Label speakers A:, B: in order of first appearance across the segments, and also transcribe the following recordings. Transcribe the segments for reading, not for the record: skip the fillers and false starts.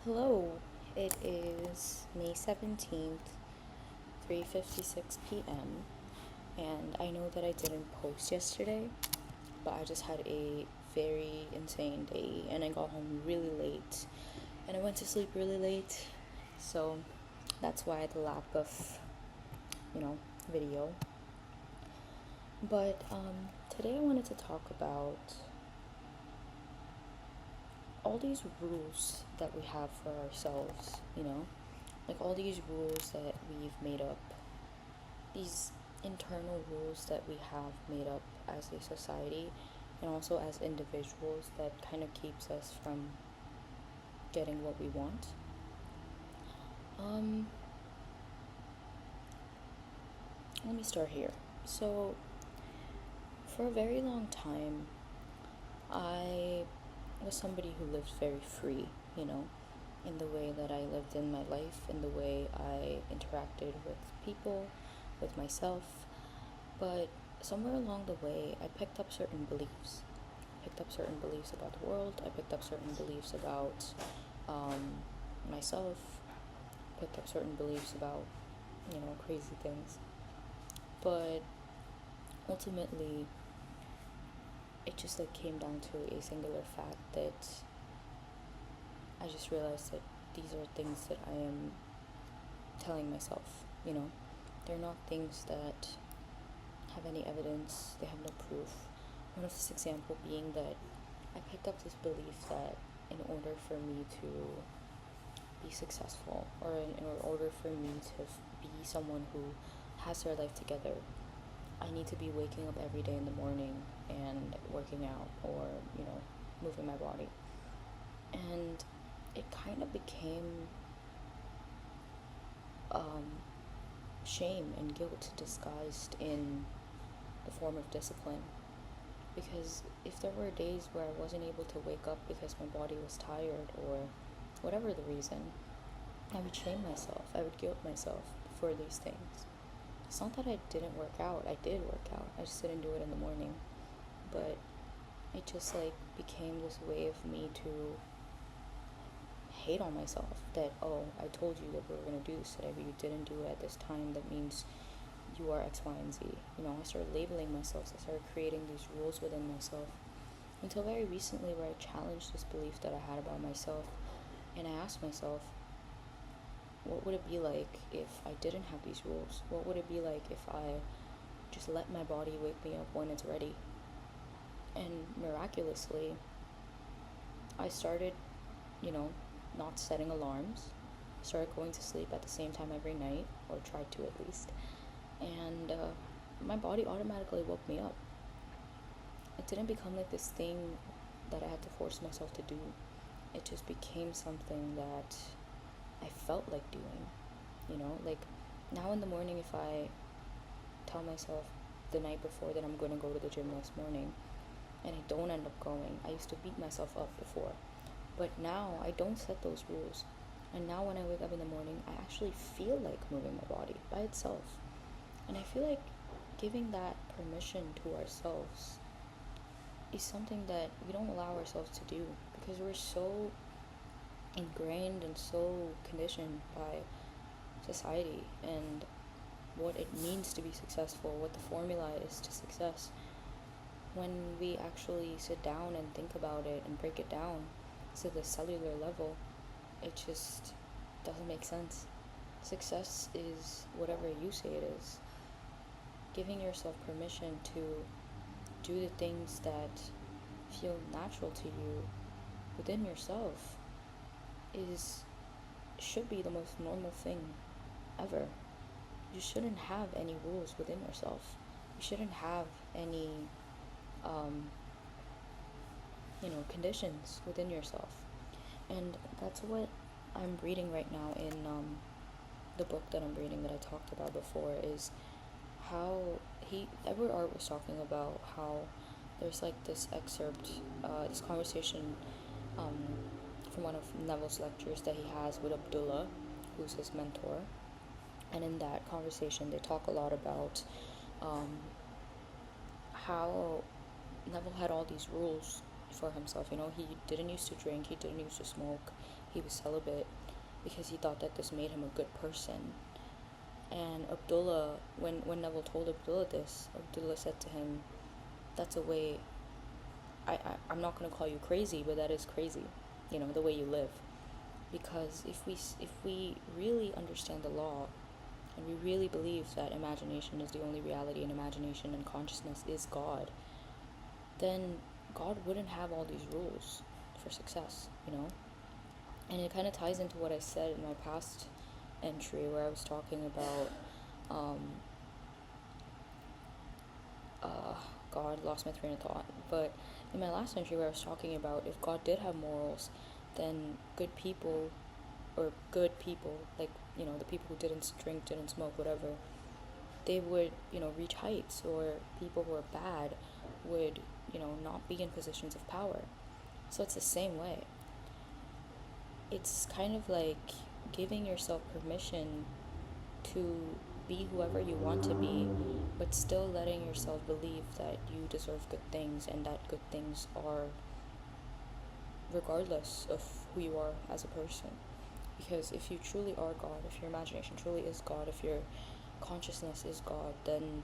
A: Hello, it is May 17th, 3:56 p.m. and I know that I didn't post yesterday, but I just had a very insane day and I got home really late and I went to sleep really late. So that's why the lack of, you know, video. But today I wanted to talk about all these rules that we have for ourselves, like all these rules that we've made up, these internal rules that we have made up as a society and also as individuals that kind of keeps us from getting what we want. Um, Let me start here. So, for a very long time, I was somebody who lived very free, in the way that I lived in my life, in the way I interacted with people, with myself. But somewhere along the way, I picked up certain beliefs. Picked up certain beliefs about the world. I picked up certain beliefs about myself. Picked up certain beliefs about, crazy things. But ultimately, it just came down to a singular fact that I just realized that these are things that I am telling myself. They're not things that have any evidence, they have no proof. One of this example being that I picked up this belief that in order for me to be successful, or in order for me to be someone who has their life together, I need to be waking up every day in the morning and working out, or moving my body. And it kind of became shame and guilt disguised in the form of discipline. Because if there were days where I wasn't able to wake up because my body was tired or whatever the reason, I would shame myself. I would guilt myself for these things. It's not that I didn't work out. I did work out. I just didn't do it in the morning. But it just became this way of me to hate on myself. That, oh, I told you that we were going to do this today, but you didn't do it at this time. That means you are X, Y, and Z. I started labeling myself. I started creating these rules within myself. Until very recently, where I challenged this belief that I had about myself. And I asked myself, what would it be like if I didn't have these rules? What would it be like if I just let my body wake me up when it's ready? And miraculously, I started, not setting alarms. I started going to sleep at the same time every night, or tried to at least. And my body automatically woke me up. It didn't become this thing that I had to force myself to do. It just became something that I felt like doing. Now in the morning, if I tell myself the night before that I'm going to go to the gym next morning and I don't end up going, I used to beat myself up before. But now I don't set those rules. And now when I wake up in the morning, I actually feel like moving my body by itself. And I feel like giving that permission to ourselves is something that we don't allow ourselves to do, because we're so ingrained and so conditioned by society and what it means to be successful, what the formula is to success. When we actually sit down and think about it and break it down to the cellular level, it just doesn't make sense. Success is whatever you say it is. Giving yourself permission to do the things that feel natural to you within yourself should be the most normal thing ever. You shouldn't have any rules within yourself. You shouldn't have any conditions within yourself. And that's what I'm reading right now in the book that I'm reading that I talked about before, is how Edward Art was talking about how there's this excerpt, this conversation from one of Neville's lectures that he has with Abdullah, who's his mentor. And in that conversation, they talk a lot about how Neville had all these rules for himself. He didn't used to drink, he didn't used to smoke, he was celibate because he thought that this made him a good person. And Abdullah, when Neville told Abdullah this, Abdullah said to him, that's a way, I'm not going to call you crazy, but that is crazy, the way you live. Because if we really understand the law, and we really believe that imagination is the only reality, and imagination and consciousness is God, then God wouldn't have all these rules for success, And it kind of ties into what I said in my past entry, where I was talking about, God, lost my train of thought. But in my last entry, where I was talking about if God did have morals, then good people, like, the people who didn't drink, didn't smoke, whatever, they would, reach heights, or people who are bad would, not be in positions of power. So it's the same way. It's kind of like giving yourself permission to be whoever you want to be, but still letting yourself believe that you deserve good things, and that good things are regardless of who you are as a person. Because if you truly are God, if your imagination truly is God, if your consciousness is God, then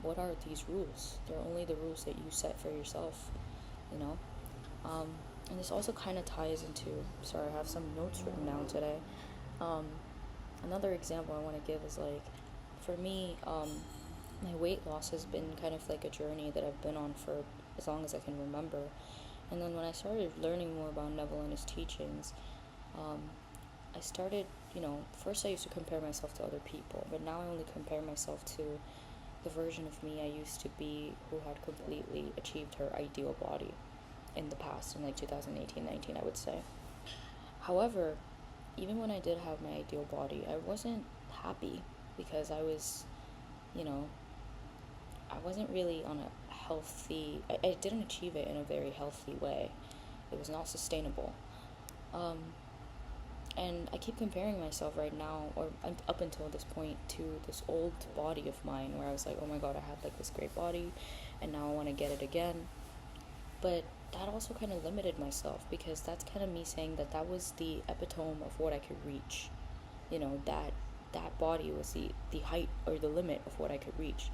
A: what are these rules? They're only the rules that you set for yourself, And this also kind of ties into, sorry, I have some notes written down today. Another example I want to give is, like, for me, my weight loss has been kind of like a journey that I've been on for as long as I can remember. And then when I started learning more about Neville and his teachings, I started, first I used to compare myself to other people, but now I only compare myself to the version of me I used to be, who had completely achieved her ideal body in the past, in like 2018-19, I would say. Hehowever, even when I did have my ideal body, I wasn't happy, because I was, I wasn't really on a healthy, I didn't achieve it in a very healthy way. It was not sustainable. And I keep comparing myself right now, or up until this point, to this old body of mine, where I was like, oh my god, I had like this great body, and now I want to get it again. But that also kind of limited myself, because that's kind of me saying that was the epitome of what I could reach. That body was the height or the limit of what I could reach.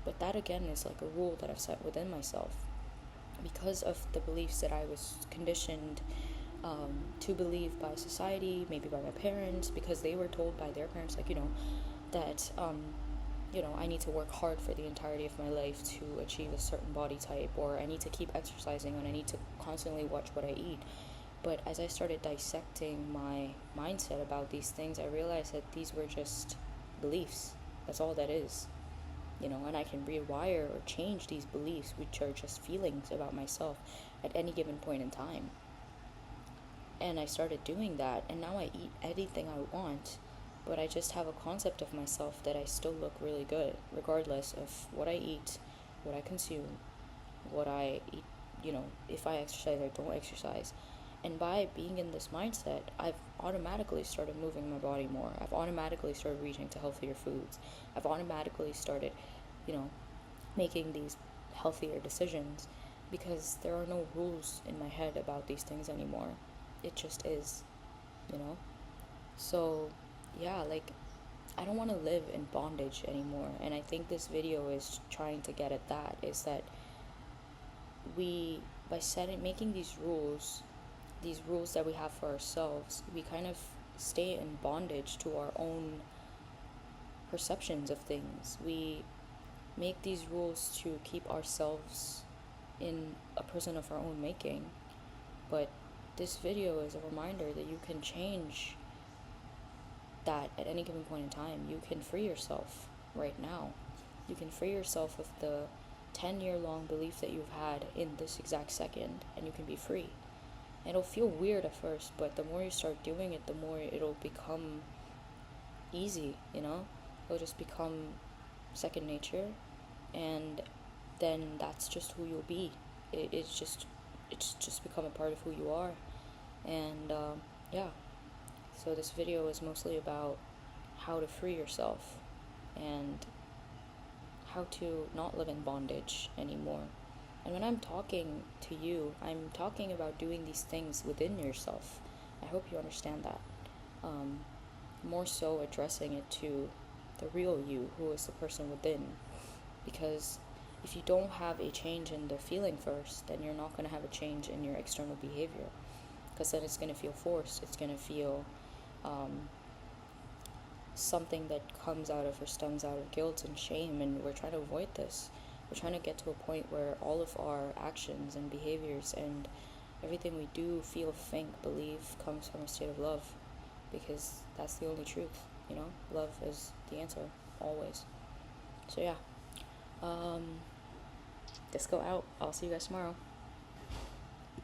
A: But that again is like a rule that I've set within myself, because of the beliefs that I was conditioned to believe by society, maybe by my parents, because they were told by their parents, like, that I need to work hard for the entirety of my life to achieve a certain body type, or I need to keep exercising, and I need to constantly watch what I eat. But as I started dissecting my mindset about these things, I realized that these were just beliefs. That's all that is. And I can rewire or change these beliefs, which are just feelings about myself, at any given point in time. And I started doing that, and now I eat anything I want, but I just have a concept of myself that I still look really good, regardless of what I eat, what I consume, what I eat, if I exercise or don't exercise. And by being in this mindset, I've automatically started moving my body more. I've automatically started reaching to healthier foods. I've automatically started, making these healthier decisions, because there are no rules in my head about these things anymore. It just is, So, yeah, like, I don't want to live in bondage anymore. And I think this video is trying to get at that, is that by making these rules that we have for ourselves, we kind of stay in bondage to our own perceptions of things. We make these rules to keep ourselves in a prison of our own making. But this video is a reminder that you can change that at any given point in time. You can free yourself right now. You can free yourself of the 10-year-long belief that you've had in this exact second, and you can be free. And it'll feel weird at first, but the more you start doing it, the more it'll become easy, It'll just become second nature, and then that's just who you'll be. It's just become a part of who you are. And yeah, so this video is mostly about how to free yourself and how to not live in bondage anymore. And when I'm talking to you, I'm talking about doing these things within yourself, I hope you understand that. Um, More so addressing it to the real you, who is the person within. Because if you don't have a change in the feeling first, then you're not going to have a change in your external behavior. Because then it's going to feel forced. It's going to feel something that comes out of or stems out of guilt and shame. And we're trying to avoid this. We're trying to get to a point where all of our actions and behaviors and everything we do, feel, think, believe comes from a state of love. Because that's the only truth, you know? Love is the answer, always. So yeah. Disco out. I'll see you guys tomorrow.